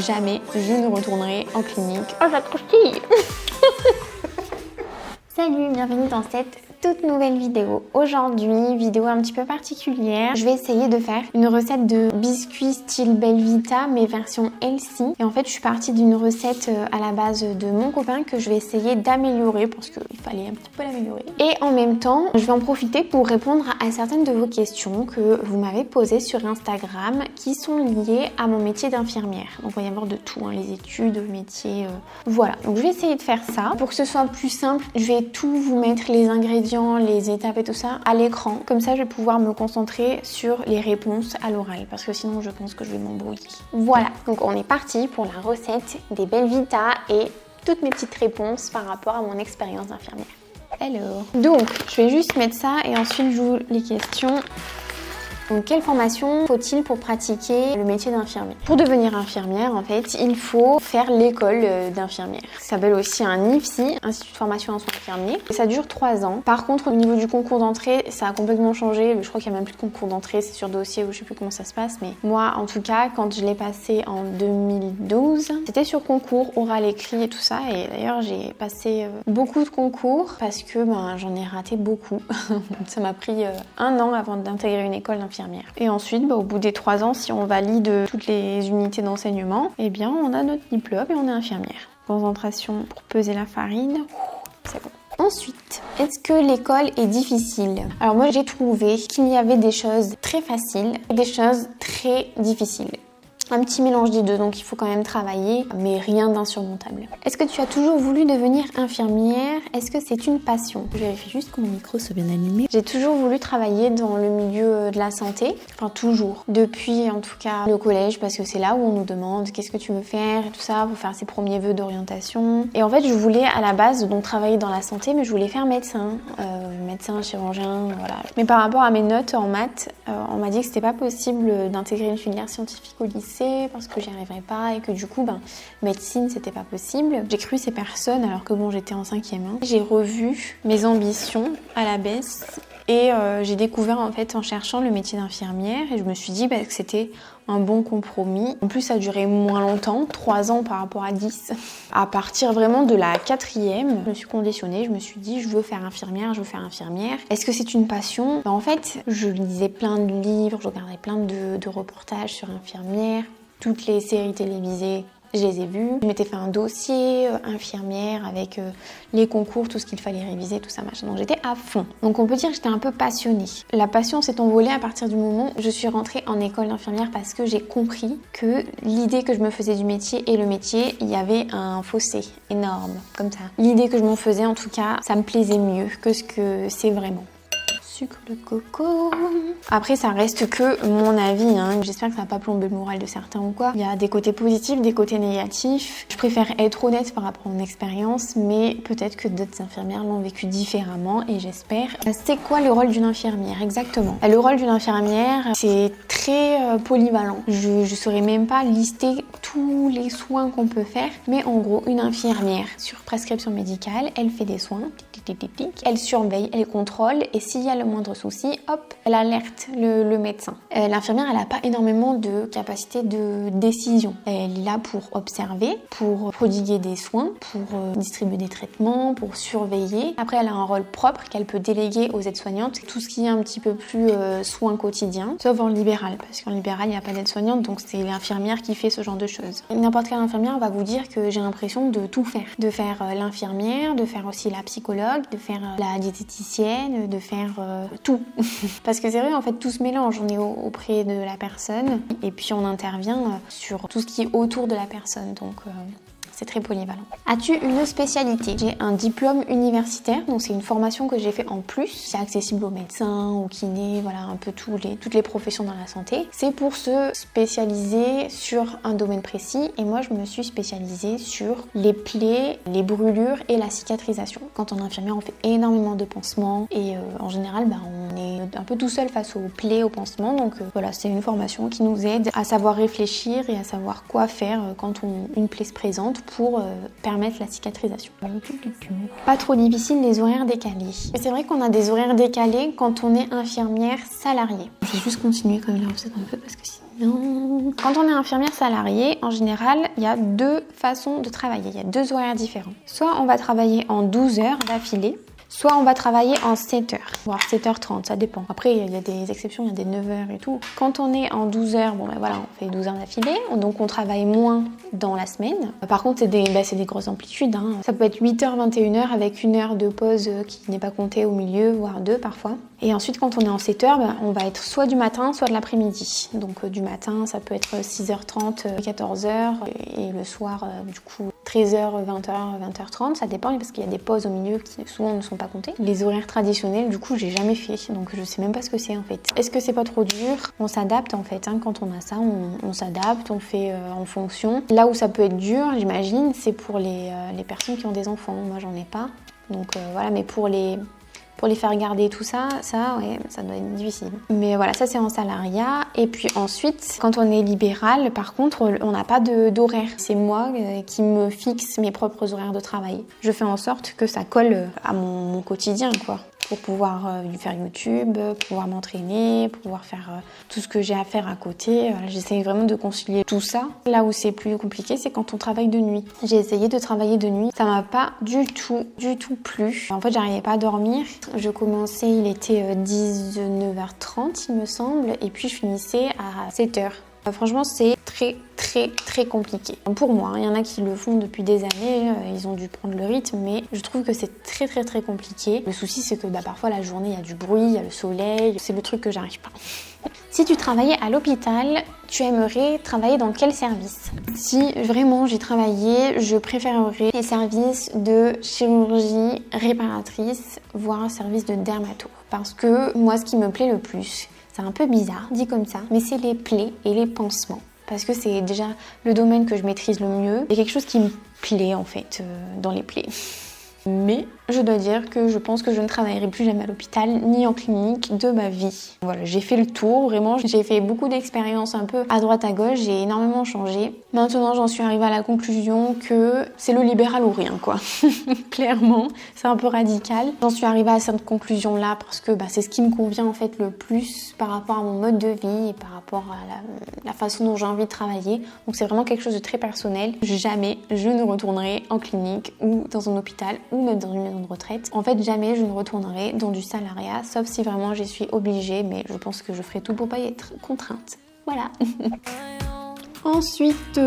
jamais je ne retournerai en clinique. Oh, j'ai trop stylé. Salut, bienvenue dans cette toute nouvelle vidéo. Aujourd'hui, vidéo un petit peu particulière. Je vais essayer de faire une recette de biscuits style Belvita mais version healthy. Et en fait, je suis partie d'une recette à la base de mon copain que je vais essayer d'améliorer parce qu'il fallait un petit peu l'améliorer. Et en même temps, je vais en profiter pour répondre à certaines de vos questions que vous m'avez posées sur Instagram qui sont liées à mon métier d'infirmière. Donc il va y avoir de tout, hein, les études, le métier, voilà. Donc je vais essayer de faire ça. Pour que ce soit plus simple, je vais tout vous mettre, les ingrédients, les étapes et tout ça à l'écran. Comme ça, je vais pouvoir me concentrer sur les réponses à l'oral parce que sinon, je pense que je vais m'embrouiller. Voilà, donc on est parti pour la recette des Belvita et toutes mes petites réponses par rapport à mon expérience d'infirmière. Alors, donc, je vais juste mettre ça et ensuite j'ouvre les questions. Donc, quelle formation faut-il pour pratiquer le métier d'infirmière? Pour devenir infirmière, en fait, il faut faire l'école d'infirmière. Ça s'appelle aussi un IFSI, Institut de formation en soins infirmiers. Et ça dure 3 ans. Par contre, au niveau du concours d'entrée, ça a complètement changé. Je crois qu'il n'y a même plus de concours d'entrée, c'est sur dossier ou je sais plus comment ça se passe. Mais moi, en tout cas, quand je l'ai passé en 2012, c'était sur concours, oral, écrit et tout ça. Et d'ailleurs, j'ai passé beaucoup de concours parce que j'en ai raté beaucoup. Ça m'a pris 1 an avant d'intégrer une école d'infirmière. Et ensuite, au bout des 3 ans, si on valide toutes les unités d'enseignement, eh bien, on a notre diplôme et on est infirmière. Concentration pour peser la farine, c'est bon. Ensuite, est-ce que l'école est difficile? Alors moi, j'ai trouvé qu'il y avait des choses très faciles et des choses très difficiles. Un petit mélange des deux, donc il faut quand même travailler, mais rien d'insurmontable. Est-ce que tu as toujours voulu devenir infirmière? Est-ce que c'est une passion? Je vérifie juste que mon micro soit bien allumé. J'ai toujours voulu travailler dans le milieu de la santé, enfin toujours. Depuis en tout cas le collège, parce que c'est là où on nous demande qu'est-ce que tu veux faire et tout ça, pour faire ses premiers vœux d'orientation. Et en fait, je voulais à la base donc travailler dans la santé, mais je voulais faire médecin, chirurgien, voilà. Mais par rapport à mes notes en maths, on m'a dit que c'était pas possible d'intégrer une filière scientifique au lycée parce que j'y arriverais pas et que du coup médecine c'était pas possible. J'ai cru ces personnes alors que j'étais en 5e. J'ai revu mes ambitions à la baisse et j'ai découvert en fait en cherchant le métier d'infirmière et je me suis dit que c'était un bon compromis. En plus ça a duré moins longtemps, 3 ans par rapport à 10. À partir vraiment de la 4e, je me suis conditionnée, je me suis dit je veux faire infirmière, je veux faire infirmière. Est-ce que c'est une passion? En fait, je lisais plein de livres, je regardais plein de reportages sur infirmière, toutes les séries télévisées. Je les ai vus. Je m'étais fait un dossier infirmière avec les concours, tout ce qu'il fallait réviser, tout ça machin. Donc j'étais à fond. Donc on peut dire que j'étais un peu passionnée. La passion s'est envolée à partir du moment où je suis rentrée en école d'infirmière parce que j'ai compris que l'idée que je me faisais du métier et le métier, il y avait un fossé énorme, comme ça. L'idée que je m'en faisais en tout cas, ça me plaisait mieux que ce que c'est vraiment. Sucre de coco. Après ça reste que mon avis, j'espère que ça va pas plomber le moral de certains ou quoi. Il y a des côtés positifs, des côtés négatifs. Je préfère être honnête par rapport à mon expérience, mais peut-être que d'autres infirmières l'ont vécu différemment et j'espère. C'est quoi le rôle d'une infirmière exactement? Le rôle d'une infirmière, c'est très polyvalent. Je saurais même pas lister tous les soins qu'on peut faire, mais en gros une infirmière sur prescription médicale, elle fait des soins, elle surveille, elle contrôle et s'il y a le moindre souci, hop, elle alerte le médecin. L'infirmière, elle n'a pas énormément de capacité de décision. Elle est là pour observer, pour prodiguer des soins, pour distribuer des traitements, pour surveiller. Après, elle a un rôle propre qu'elle peut déléguer aux aides-soignantes. Tout ce qui est un petit peu plus soins quotidiens, sauf en libéral, parce qu'en libéral, il n'y a pas d'aide-soignante, donc c'est l'infirmière qui fait ce genre de choses. N'importe quelle infirmière va vous dire que j'ai l'impression de tout faire. De faire l'infirmière, de faire aussi la psychologue, de faire la diététicienne, de faire tout. Parce que c'est vrai, en fait, tout se mélange. On est auprès de la personne et puis on intervient sur tout ce qui est autour de la personne. Donc, c'est très polyvalent. As-tu une spécialité? J'ai un diplôme universitaire, donc c'est une formation que j'ai fait en plus. C'est accessible aux médecins, aux kinés, voilà, un peu toutes les professions dans la santé. C'est pour se spécialiser sur un domaine précis et moi je me suis spécialisée sur les plaies, les brûlures et la cicatrisation. Quand on est infirmière, on fait énormément de pansements et en général, on est un peu tout seul face aux plaies, aux pansements. Donc voilà, c'est une formation qui nous aide à savoir réfléchir et à savoir quoi faire quand une plaie se présente pour permettre la cicatrisation. Pas trop difficile les horaires décalés. C'est vrai qu'on a des horaires décalés quand on est infirmière salariée. Je vais juste continuer comme là, vous êtes un peu parce que sinon... Quand on est infirmière salariée, en général, il y a deux façons de travailler. Il y a deux horaires différents. Soit on va travailler en 12 heures d'affilée, soit on va travailler en 7 heures, voire 7h30, ça dépend. Après, il y a des exceptions, il y a des 9 heures et tout. Quand on est en 12 heures, bon ben voilà, on fait 12 heures d'affilée, donc on travaille moins dans la semaine. Par contre, c'est des grosses amplitudes, hein. Ça peut être 8h, 21h avec une heure de pause qui n'est pas comptée au milieu, voire deux parfois. Et ensuite, quand on est en 7 heures, on va être soit du matin, soit de l'après-midi. Donc du matin, ça peut être 6h30, 14h, et le soir, du coup, 13h, 20h, 20h30, ça dépend parce qu'il y a des pauses au milieu qui souvent ne sont pas comptées. Les horaires traditionnels, du coup, j'ai jamais fait, donc je sais même pas ce que c'est en fait. Est-ce que c'est pas trop dur? On s'adapte en fait, hein. Quand on a ça, on s'adapte, on fait en fonction. Là où ça peut être dur, j'imagine, c'est pour les personnes qui ont des enfants. Moi, j'en ai pas, donc voilà, mais pour les faire garder tout ça, ouais, ça doit être difficile. Mais voilà, ça c'est en salariat. Et puis ensuite, quand on est libéral, par contre, on n'a pas d'horaire. C'est moi qui me fixe mes propres horaires de travail. Je fais en sorte que ça colle à mon quotidien, quoi. Pour pouvoir faire YouTube, pouvoir m'entraîner, pouvoir faire tout ce que j'ai à faire à côté. Voilà, j'essaye vraiment de concilier tout ça. Là où c'est plus compliqué, c'est quand on travaille de nuit. J'ai essayé de travailler de nuit. Ça m'a pas du tout plu. En fait, j'arrivais pas à dormir. Je commençais, il était 19h30, il me semble, et puis je finissais à 7h. Franchement, c'est très compliqué. Pour moi, il y en a qui le font depuis des années, ils ont dû prendre le rythme, mais je trouve que c'est très compliqué. Le souci, c'est que parfois la journée, il y a du bruit, il y a le soleil, c'est le truc que j'arrive pas. Si tu travaillais à l'hôpital, tu aimerais travailler dans quel service? Si vraiment j'ai travaillé, je préférerais les services de chirurgie réparatrice, voire un service de dermato. Parce que moi, ce qui me plaît le plus, c'est un peu bizarre, dit comme ça, mais c'est les plaies et les pansements. Parce que c'est déjà le domaine que je maîtrise le mieux. C'est quelque chose qui me plaît en fait dans les plaies. Mais je dois dire que je pense que je ne travaillerai plus jamais à l'hôpital ni en clinique de ma vie. Voilà, j'ai fait le tour, vraiment. J'ai fait beaucoup d'expériences un peu à droite à gauche, j'ai énormément changé. Maintenant, j'en suis arrivée à la conclusion que c'est le libéral ou rien, quoi. Clairement, c'est un peu radical. J'en suis arrivée à cette conclusion-là parce que c'est ce qui me convient en fait le plus par rapport à mon mode de vie et par rapport à la façon dont j'ai envie de travailler. Donc c'est vraiment quelque chose de très personnel. Jamais je ne retournerai en clinique ou dans un hôpital ou même dans une maison de retraite. En fait, jamais je ne retournerai dans du salariat, sauf si vraiment j'y suis obligée, mais je pense que je ferai tout pour pas y être contrainte. Voilà. Ensuite,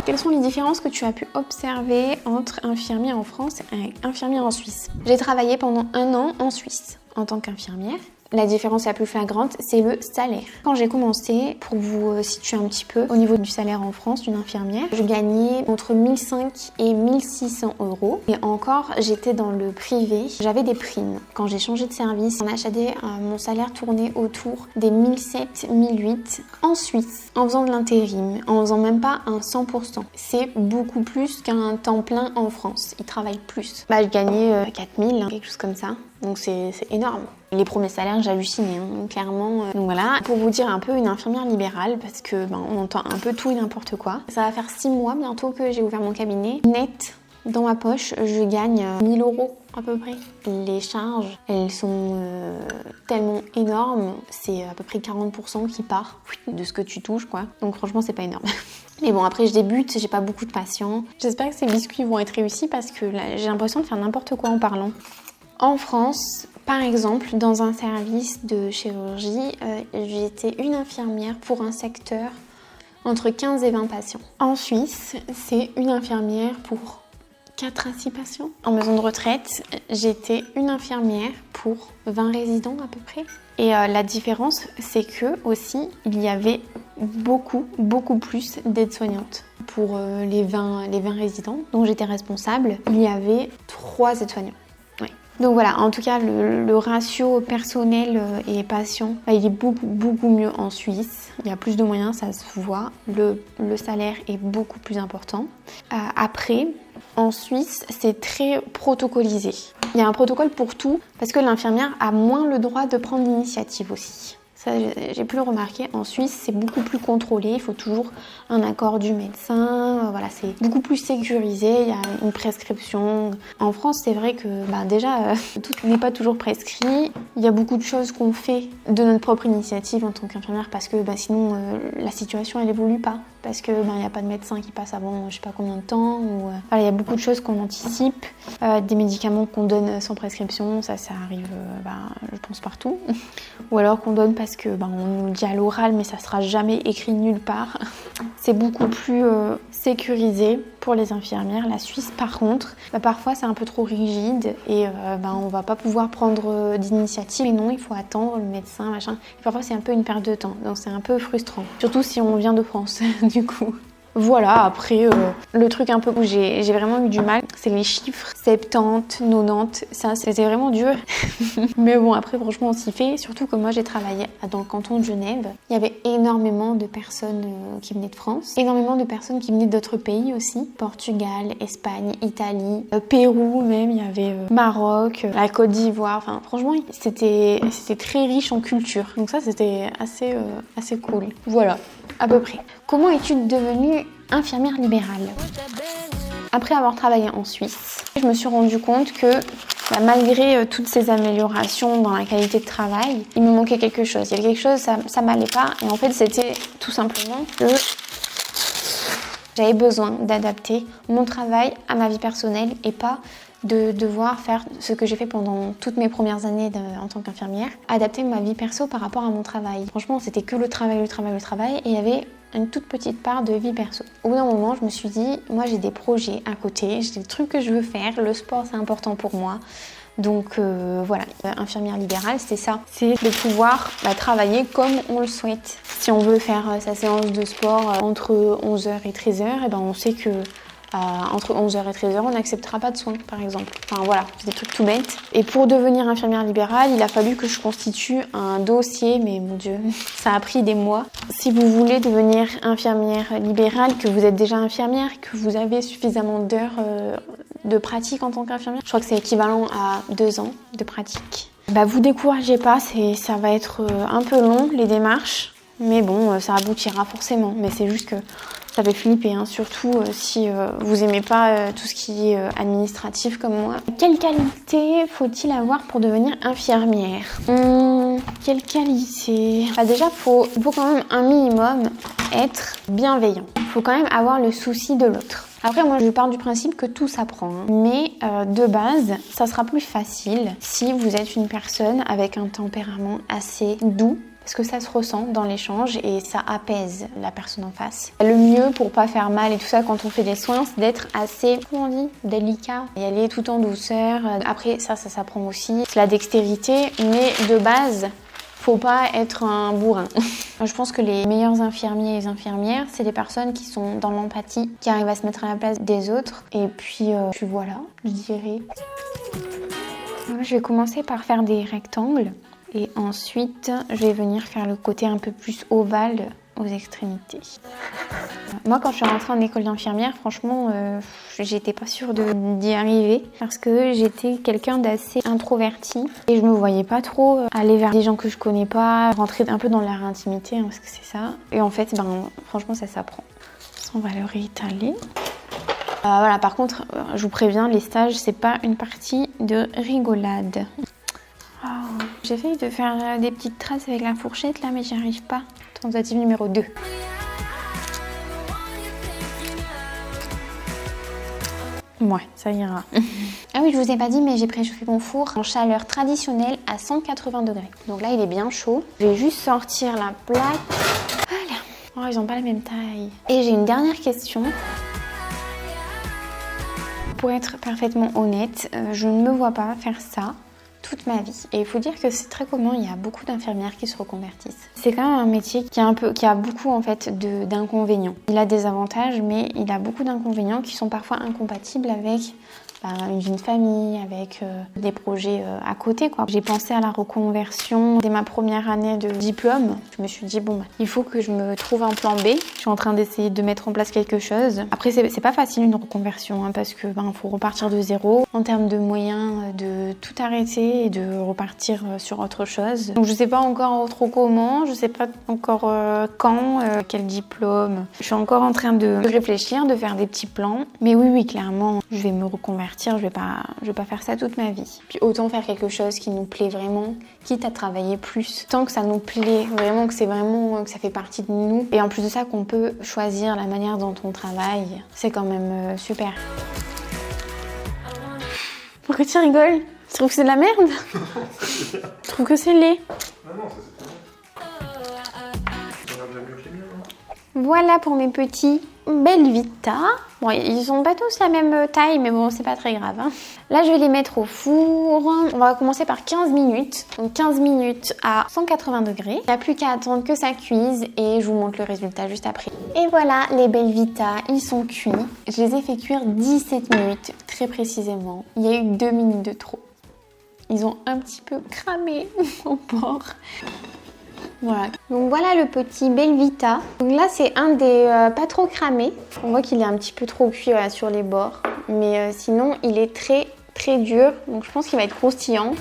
quelles sont les différences que tu as pu observer entre infirmiers en France et infirmiers en Suisse? J'ai travaillé pendant 1 an en Suisse en tant qu'infirmière. La différence la plus flagrante, c'est le salaire. Quand j'ai commencé, pour vous situer un petit peu, au niveau du salaire en France d'une infirmière, je gagnais entre 1500 et 1600 €. Et encore, j'étais dans le privé, j'avais des primes. Quand j'ai changé de service, en HAD, mon salaire tournait autour des 1700, 1800 en Suisse, en faisant de l'intérim, en faisant même pas un 100%. C'est beaucoup plus qu'un temps plein en France. Ils travaillent plus. Je gagnais 4000, quelque chose comme ça. Donc c'est énorme. Les premiers salaires, j'hallucinais, clairement. Donc voilà, pour vous dire un peu une infirmière libérale, parce que on entend un peu tout et n'importe quoi. Ça va faire 6 mois bientôt que j'ai ouvert mon cabinet. Net, dans ma poche, je gagne 1000 € à peu près. Les charges, elles sont tellement énormes, c'est à peu près 40% qui part de ce que tu touches, quoi. Donc franchement, c'est pas énorme. Mais bon, après je débute, j'ai pas beaucoup de patients. J'espère que ces biscuits vont être réussis parce que là, j'ai l'impression de faire n'importe quoi en parlant. En France, par exemple, dans un service de chirurgie, j'étais une infirmière pour un secteur entre 15 et 20 patients. En Suisse, c'est une infirmière pour 4 à 6 patients. En maison de retraite, j'étais une infirmière pour 20 résidents à peu près. Et la différence, c'est que aussi, il y avait beaucoup plus d'aides-soignantes. Pour les 20 résidents dont j'étais responsable, il y avait 3 aides-soignants. Ouais. Donc voilà, en tout cas, le ratio personnel et patient, il est beaucoup mieux en Suisse. Il y a plus de moyens, ça se voit. Le salaire est beaucoup plus important. Après, en Suisse, c'est très protocolisé. Il y a un protocole pour tout parce que l'infirmière a moins le droit de prendre l'initiative aussi. Ça, j'ai pu le remarquer. En Suisse, c'est beaucoup plus contrôlé. Il faut toujours un accord du médecin. Voilà, c'est beaucoup plus sécurisé. Il y a une prescription. En France, c'est vrai que déjà, tout n'est pas toujours prescrit. Il y a beaucoup de choses qu'on fait de notre propre initiative en tant qu'infirmière parce que sinon, la situation, elle évolue pas. Parce que il n'y a pas de médecin qui passe avant je sais pas combien de temps. Voilà, il y a beaucoup de choses qu'on anticipe. Des médicaments qu'on donne sans prescription, ça arrive, je pense, partout. Ou alors qu'on donne parce que on nous le dit à l'oral, mais ça sera jamais écrit nulle part. C'est beaucoup plus sécurisé pour les infirmières. La Suisse, par contre, parfois c'est un peu trop rigide et on va pas pouvoir prendre d'initiative. Et non, il faut attendre le médecin, machin. Et parfois c'est un peu une perte de temps, donc c'est un peu frustrant. Surtout si on vient de France, du coup. Voilà, après, le truc un peu où j'ai vraiment eu du mal, c'est les chiffres 70, 90, ça c'était vraiment dur. Mais bon, après franchement on s'y fait, surtout que moi j'ai travaillé dans le canton de Genève. Il y avait énormément de personnes qui venaient de France, énormément de personnes qui venaient d'autres pays aussi. Portugal, Espagne, Italie, Pérou même, il y avait Maroc, la Côte d'Ivoire, enfin franchement c'était très riche en culture. Donc ça c'était assez cool. Voilà, à peu près. Comment es-tu devenue infirmière libérale? Après avoir travaillé en Suisse, je me suis rendu compte que malgré toutes ces améliorations dans la qualité de travail, il me manquait quelque chose. Il y avait quelque chose, ça m'allait pas. Et en fait, c'était tout simplement que j'avais besoin d'adapter mon travail à ma vie personnelle et pas de devoir faire ce que j'ai fait pendant toutes mes premières années en tant qu'infirmière, adapter ma vie perso par rapport à mon travail. Franchement, c'était que le travail, et il y avait une toute petite part de vie perso. Au bout d'un moment, je me suis dit, moi j'ai des projets à côté, j'ai des trucs que je veux faire, le sport c'est important pour moi. Donc voilà, infirmière libérale, c'est ça. C'est de pouvoir travailler comme on le souhaite. Si on veut faire sa séance de sport entre 11h et 13h, on sait que entre 11h et 13h, on n'acceptera pas de soins, par exemple. Enfin voilà, c'est des trucs tout bêtes. Et pour devenir infirmière libérale, il a fallu que je constitue un dossier, mais mon Dieu, ça a pris des mois. Si vous voulez devenir infirmière libérale, que vous êtes déjà infirmière, que vous avez suffisamment d'heures de pratique en tant qu'infirmière, je crois que c'est équivalent à 2 ans de pratique. Vous découragez pas, ça va être un peu long, les démarches. Mais bon, ça aboutira forcément. Mais c'est juste que ça fait flipper, surtout si vous aimez pas tout ce qui est administratif comme moi. Quelle qualité faut-il avoir pour devenir infirmière? Quelle qualité? Déjà, faut quand même un minimum être bienveillant. Faut quand même avoir le souci de l'autre. Après, moi, je pars du principe que tout s'apprend. Mais de base, ça sera plus facile si vous êtes une personne avec un tempérament assez doux. Parce que ça se ressent dans l'échange et ça apaise la personne en face. Le mieux pour pas faire mal et tout ça quand on fait des soins, c'est d'être assez, comment on dit, délicat. Y aller tout en douceur. Après, ça s'apprend aussi. C'est la dextérité, mais de base, faut pas être un bourrin. Je pense que les meilleurs infirmiers et infirmières, c'est les personnes qui sont dans l'empathie, qui arrivent à se mettre à la place des autres. Et puis voilà, je dirais. Je vais commencer par faire des rectangles. Et ensuite, je vais venir faire le côté un peu plus ovale aux extrémités. Moi, quand je suis rentrée en école d'infirmière, franchement, j'étais pas sûre d'y arriver parce que j'étais quelqu'un d'assez introverti et je me voyais pas trop aller vers des gens que je connais pas, rentrer un peu dans leur intimité, parce que c'est ça. Et en fait, franchement, ça s'apprend. On va le réétaler. Voilà, par contre, je vous préviens, les stages, c'est pas une partie de rigolade. Oh. J'essaye de faire des petites traces avec la fourchette là, mais j'y arrive pas. Tentative numéro 2. Ouais, ça ira. Ah oui, je vous ai pas dit, mais j'ai préchauffé mon four en chaleur traditionnelle à 180 degrés. Donc là, il est bien chaud. Je vais juste sortir la plaque. Voilà. Oh, ils ont pas la même taille. Et j'ai une dernière question. Pour être parfaitement honnête, je ne me vois pas faire ça toute ma vie. Et il faut dire que c'est très commun, il y a beaucoup d'infirmières qui se reconvertissent. C'est quand même un métier qui a beaucoup en fait d'inconvénients. Il a des avantages, mais il a beaucoup d'inconvénients qui sont parfois incompatibles avec une vie de famille, avec des projets à côté, quoi. J'ai pensé à la reconversion dès ma première année de diplôme. Je me suis dit, bon, il faut que je me trouve un plan B. Je suis en train d'essayer de mettre en place quelque chose. Après, c'est pas facile une reconversion, hein, parce que faut repartir de zéro. En termes de moyens, de tout arrêter et de repartir sur autre chose. Donc, je sais pas encore trop comment, je sais pas encore quand, quel diplôme. Je suis encore en train de réfléchir, de faire des petits plans. Mais oui, clairement, je vais me reconvertir, je vais pas faire ça toute ma vie. Puis autant faire quelque chose qui nous plaît vraiment, quitte à travailler plus. Tant que ça nous plaît, vraiment que ça fait partie de nous. Et en plus de ça, qu'on peut choisir la manière dont on travaille, c'est quand même super. Pourquoi tu rigoles? Tu trouves que c'est de la merde? Je trouve que c'est laid. Non, ça c'est très bien. Voilà pour mes petits Belvita. Bon, ils sont pas tous la même taille, mais bon, c'est pas très grave. Hein. Là, je vais les mettre au four. On va commencer par 15 minutes. Donc 15 minutes à 180 degrés. Il n'y a plus qu'à attendre que ça cuise et je vous montre le résultat juste après. Et voilà, les Belvita, ils sont cuits. Je les ai fait cuire 17 minutes, très précisément. Il y a eu 2 minutes de trop. Ils ont un petit peu cramé au bord. Voilà. Donc voilà le petit Belvita. Donc là c'est un des pas trop cramés. On voit qu'il est un petit peu trop cuit sur les bords. Mais sinon il est très dur. Donc je pense qu'il va être croustillant.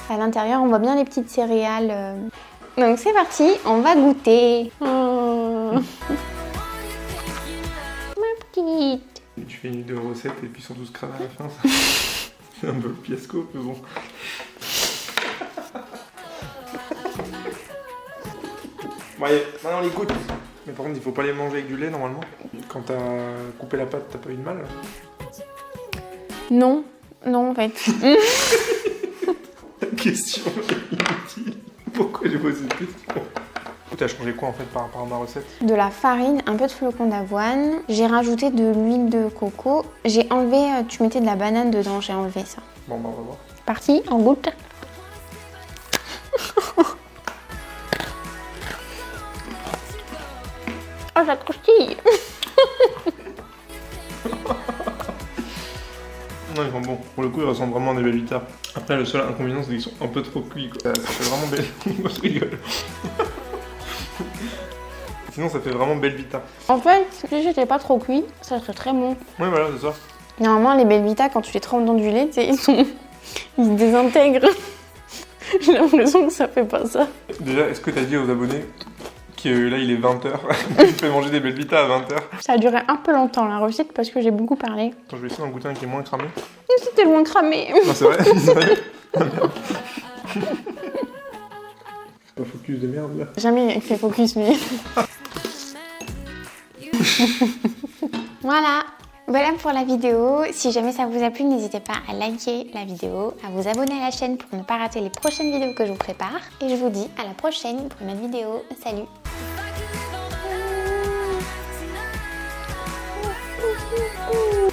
À l'intérieur on voit bien les petites céréales. Donc c'est parti, on va goûter. Oh. Ma petite. Tu fais une idée de recette et puis ils sont tous cramés à la fin. C'est un peu le fiasco, mais bon. Bon allez, maintenant les gouttes. Mais par contre il faut pas les manger avec du lait normalement. Quand t'as coupé la pâte, t'as pas eu de mal? Non en fait. La question est inutile. Pourquoi j'ai posé cette question? T'as changé quoi en fait par rapport à ma recette? De la farine, un peu de flocons d'avoine. J'ai rajouté de l'huile de coco. J'ai enlevé, tu mettais de la banane dedans, j'ai enlevé ça. Bon bah on va voir. C'est parti, on goûte. Oh, ça croustille. Non, ils sont bons. Pour le coup, ils ressemblent vraiment à des Belvita. Après, le seul inconvénient, c'est qu'ils sont un peu trop cuits, quoi. Ça fait vraiment belle. Moi, je rigole. Sinon, ça fait vraiment Belvita. En fait, si j'étais pas trop cuit, ça serait très bon. Ouais, voilà, c'est ça. Normalement, les Belvita, quand tu les trempes dans du lait, ils se désintègrent. J'ai l'impression que ça fait pas ça. Déjà, est-ce que t'as dit aux abonnés que là, il est 20h tu fais manger des Belvita à 20h? Ça a duré un peu longtemps, la recette, parce que j'ai beaucoup parlé. Attends, je vais essayer d'en goûter un qui est moins cramé. C'est tellement cramé. Non, c'est vrai. C'est vrai. Pas focus de merde, là. Jamais il fait focus, lui. Voilà pour la vidéo. Si jamais ça vous a plu, n'hésitez pas à liker la vidéo, à vous abonner à la chaîne pour ne pas rater les prochaines vidéos que je vous prépare. Et je vous dis à la prochaine pour une autre vidéo. Salut! Ooh.